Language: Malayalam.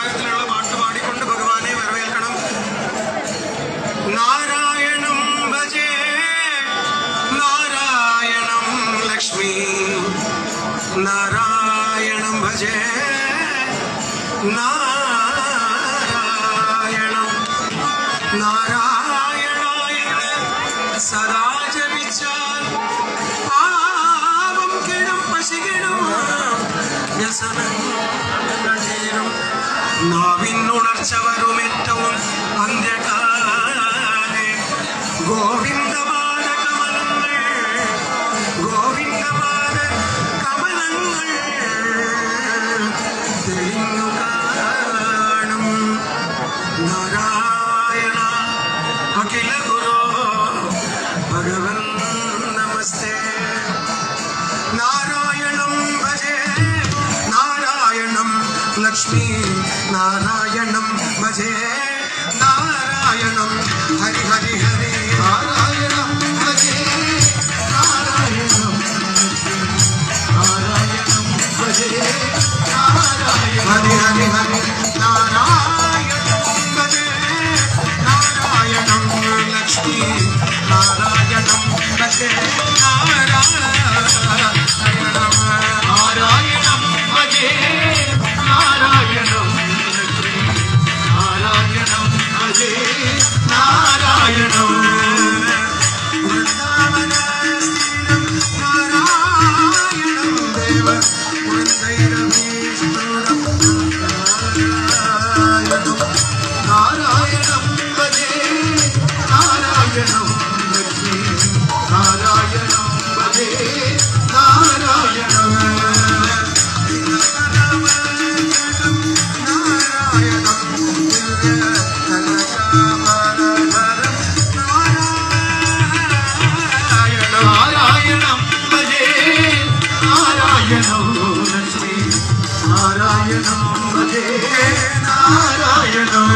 തരത്തിലുള്ള പാട്ട് പാടിക്കൊണ്ട് ഭഗവാനെ വരവേൽക്കണം. നാരായണം ഭജേ നാരായണം ലക്ഷ്മി, നാരായണം ഭജേ നാരായണം. നാരായണായ സദാ ജപിച്ചാൽ പാപം കിടും പശികിടും വ്യസനങ്ങൾ തീരും. നാവിനുണർച്ച വരും ഏറ്റവും അന്ത്യകാലേ ഗോവിന്ദപാദ കമലങ്ങൾ, ഗോവിന്ദപാദ കമലങ്ങൾ തെളിഞ്ഞു കാണും. നാരായണ അഖില ഗുരു ഭഗവൻ നമസ്തേ. നാരായണം ഭജേ നാരായണം ലക്ഷ്മി, നാരായണം ഭജേ നാരായണം ഹരി ഹരി ഹരി. നാരായണം ഭജേ നാരായണം നാരായണം ഭജേ നാരായണം ഹരി ഹരി ഹരി. നാരായണം ഭജേ നാരായണം ലക്ഷ്മി, നാരായണം ഭജേ നാരായണം. നാരായണം ഭജേ നാരായണം ലക്ഷ്മി, നാരായണം ഭജേ നാരായണം. വൃന്ദാവനസ്ഥിരം നാരായണം ദേവ വൃന്ദൈരവീഷ്ണുരം നാരായണം. നാരായണം ഭജേ നാരായണം ലക്ഷ്മി, നാരായണം ഭജേ നാരായണം. നാരായണം ഭജേ നാരായണം ലക്ഷ്മി, നാരായണം ഭജേ നാരായണം.